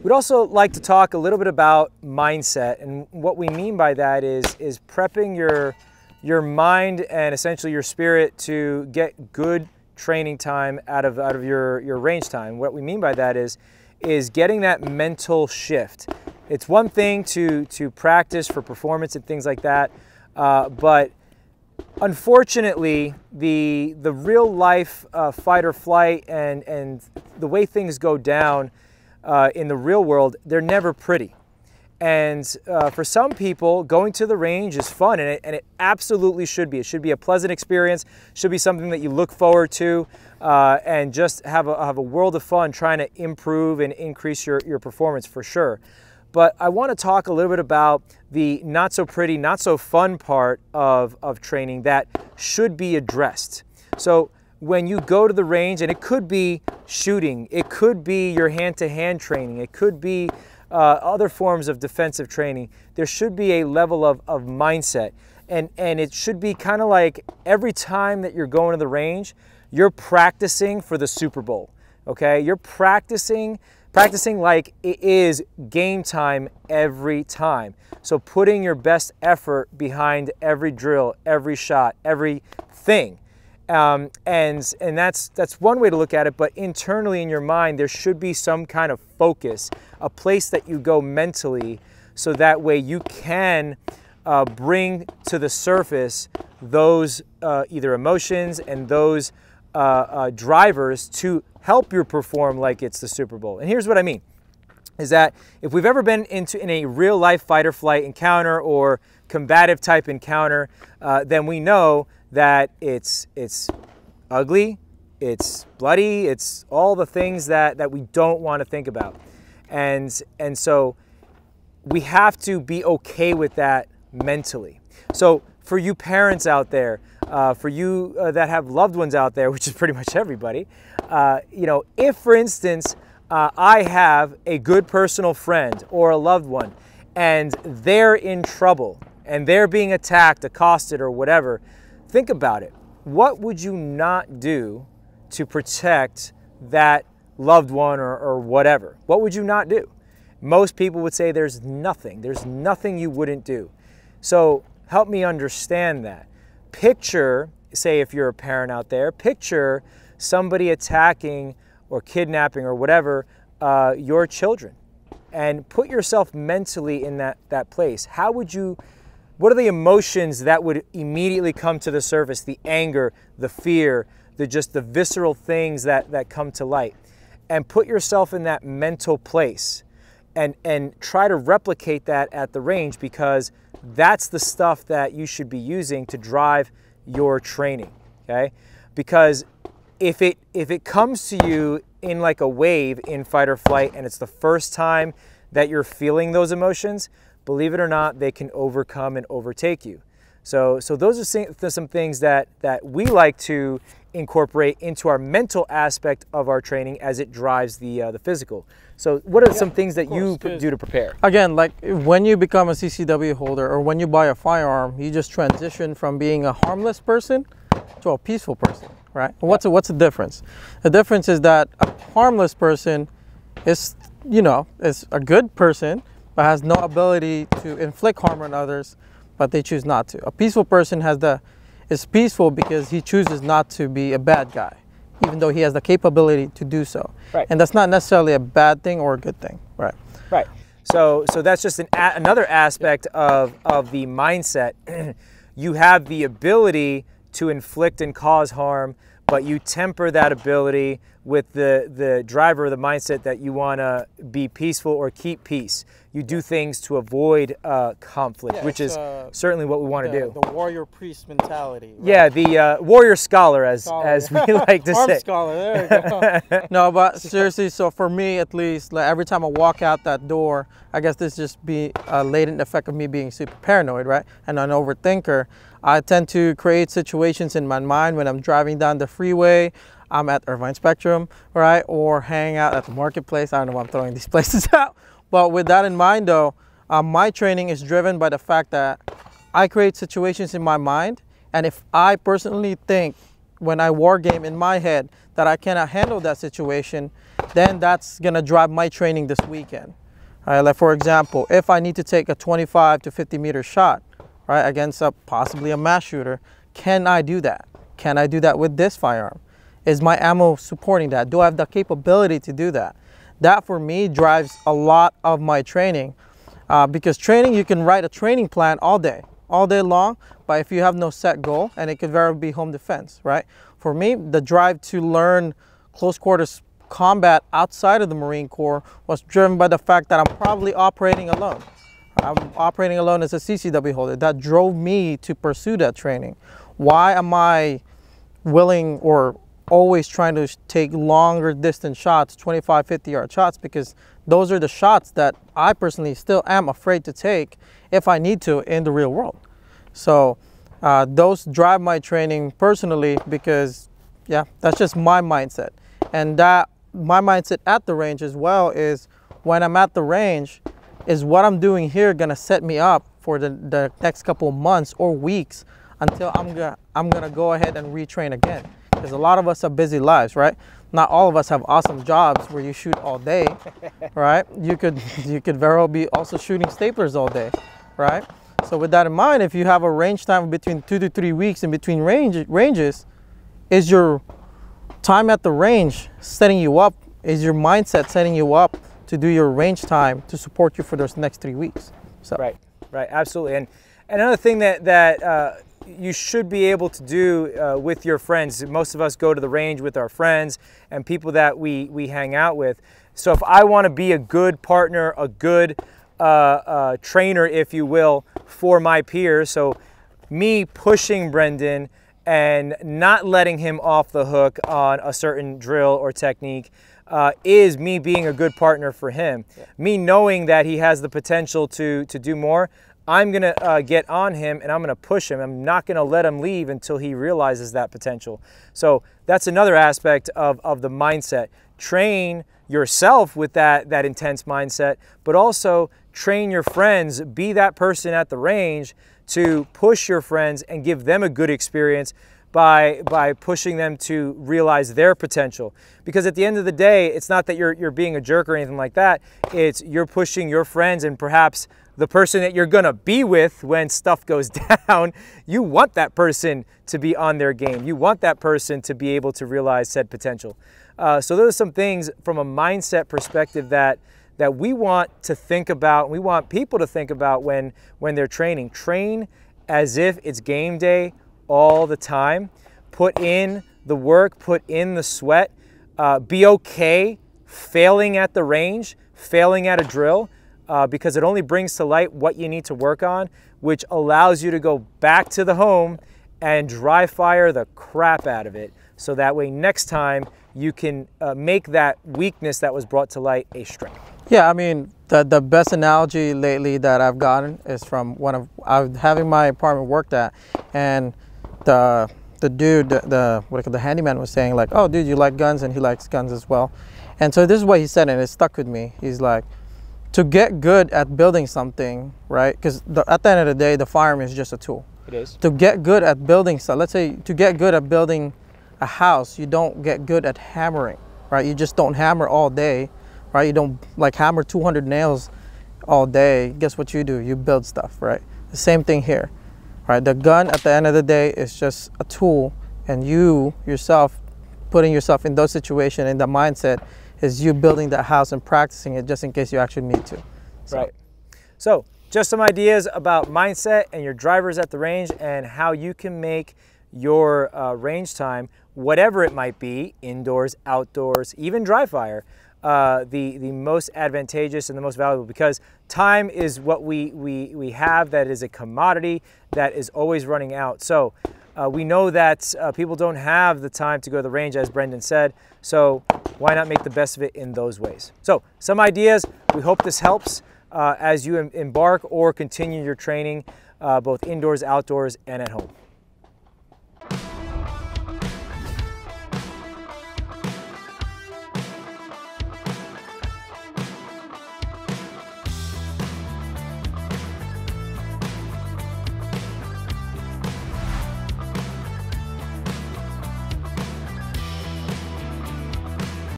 We'd also like to talk a little bit about mindset, and what we mean by that is prepping your mind and essentially your spirit to get good training time out of your range time. What we mean by that is getting that mental shift. It's one thing to practice for performance and things like that, but unfortunately, the real life fight or flight and the way things go down in the real world, they're never pretty. And for some people, going to the range is fun, and it absolutely should be. It should be a pleasant experience, should be something that you look forward to, and just have a world of fun trying to improve and increase your performance for sure. But I want to talk a little bit about the not so pretty, not so fun part of training that should be addressed. So when you go to the range, and it could be shooting, it could be your hand-to-hand training, it could be other forms of defensive training, there should be a level of mindset. And it should be kind of like every time that you're going to the range, you're practicing for the Super Bowl, okay? You're practicing like it is game time every time. So putting your best effort behind every drill, every shot, everything. And that's one way to look at it, but internally in your mind, there should be some kind of focus, a place that you go mentally, so that way you can bring to the surface those either emotions and those drivers to help you perform like it's the Super Bowl. And here's what I mean, is that if we've ever been in a real life fight or flight encounter or combative type encounter, then we know that it's ugly, it's bloody, it's all the things that we don't want to think about. And so we have to be okay with that mentally. So for you parents out there, for you that have loved ones out there, which is pretty much everybody, you know, if for instance, I have a good personal friend or a loved one and they're in trouble and they're being attacked, accosted, or whatever, think about it. What would you not do to protect that loved one or whatever? What would you not do? Most people would say there's nothing. There's nothing you wouldn't do. So help me understand that. Picture, say if you're a parent out there, picture somebody attacking or kidnapping or whatever your children, and put yourself mentally in that place. How would you, what are the emotions that would immediately come to the surface? The anger, the fear, just the visceral things that come to light. And put yourself in that mental place and try to replicate that at the range, because that's the stuff that you should be using to drive your training, okay? Because if it comes to you in like a wave in fight or flight, and it's the first time that you're feeling those emotions, believe it or not, they can overcome and overtake you. So those are some things that we like to incorporate into our mental aspect of our training as it drives the physical. So what are some things that you do to prepare? Again, like when you become a CCW holder or when you buy a firearm, you just transition from being a harmless person to a peaceful person, right? What's the difference? The difference is that a harmless person is, you know, is a good person, but has no ability to inflict harm on others, but they choose not to. A peaceful person is peaceful because he chooses not to be a bad guy, even though he has the capability to do so. Right. And that's not necessarily a bad thing or a good thing, right? Right. So that's just another aspect of the mindset. You have the ability to inflict and cause harm, but you temper that ability with the driver of the mindset that you want to be peaceful or keep peace. You do things to avoid conflict, which is certainly what we want to do. The warrior priest mentality. Right? Yeah, the warrior scholar, as we like to say. Scholar, there you go. No, but seriously, so for me at least, like every time I walk out that door, I guess this just be a latent effect of me being super paranoid, right? And an overthinker. I tend to create situations in my mind when I'm driving down the freeway, I'm at Irvine Spectrum, right? Or hang out at the marketplace. I don't know why I'm throwing these places out. But with that in mind though, my training is driven by the fact that I create situations in my mind. And if I personally think when I war game in my head that I cannot handle that situation, then that's gonna drive my training this weekend. All right, like for example, if I need to take a 25 to 50 meter shot, right, against possibly a mass shooter, can I do that? Can I do that with this firearm? Is my ammo supporting that? Do I have the capability to do that? That for me drives a lot of my training, because training, you can write a training plan all day long, but if you have no set goal, and it could very well be home defense, right? For me, the drive to learn close quarters combat outside of the Marine Corps was driven by the fact that I'm probably operating alone. I'm operating alone as a CCW holder. That drove me to pursue that training. Why am I willing or always trying to take longer distance shots, 25, 50-yard shots? Because those are the shots that I personally still am afraid to take if I need to in the real world. So those drive my training personally, because yeah, that's just my mindset. And that my mindset at the range as well is, when I'm at the range, is what I'm doing here gonna set me up for the next couple of months or weeks until I'm gonna go ahead and retrain again. Because a lot of us have busy lives, right? Not all of us have awesome jobs where you shoot all day, right? You could very well be also shooting staplers all day, right? So with that in mind, if you have a range time between 2 to 3 weeks in between ranges, is your time at the range setting you up? Is your mindset setting you up to do your range time to support you for those next 3 weeks? So right, absolutely. And another thing that you should be able to do with your friends. Most of us go to the range with our friends and people that we hang out with. So if I want to be a good partner, a good trainer, if you will, for my peers, so me pushing Brendan and not letting him off the hook on a certain drill or technique is me being a good partner for him. Yeah. Me knowing that he has the potential to do more, I'm gonna get on him and I'm gonna push him. I'm not gonna let him leave until he realizes that potential. So that's another aspect of the mindset. Train yourself with that intense mindset, but also train your friends. Be that person at the range to push your friends and give them a good experience by pushing them to realize their potential. Because at the end of the day, it's not that you're being a jerk or anything like that. It's you're pushing your friends, and perhaps the person that you're gonna be with when stuff goes down, you want that person to be on their game. You want that person to be able to realize said potential. So those are some things from a mindset perspective that we want to think about, we want people to think about when they're training. Train as if it's game day all the time. Put in the work, put in the sweat. Be okay failing at the range, failing at a drill, because it only brings to light what you need to work on, which allows you to go back to the home and dry fire the crap out of it. So that way next time you can make that weakness that was brought to light a strength. Yeah, I mean, the best analogy lately that I've gotten is from I was having my apartment worked at, and the dude, the handyman was saying like, oh dude, you like guns, and he likes guns as well. And so this is what he said, and it stuck with me. He's like, to get good at building something, right? Because at the end of the day, the firearm is just a tool. It is. To get good at building stuff, let's say to get good at building a house, you don't get good at hammering, right? You just don't hammer all day, right? You don't like hammer 200 nails all day. Guess what you do? You build stuff, right? The same thing here, right? The gun at the end of the day is just a tool, and you yourself putting yourself in those situations, in the mindset, is you building that house and practicing it just in case you actually need to. Right. So just some ideas about mindset and your drivers at the range, and how you can make your range time, whatever it might be, indoors, outdoors, even dry fire, the most advantageous and the most valuable, because time is what we have that is a commodity that is always running out. So we know that people don't have the time to go to the range, as Brendan said, so why not make the best of it in those ways? So some ideas. We hope this helps as you embark or continue your training, both indoors, outdoors, and at home.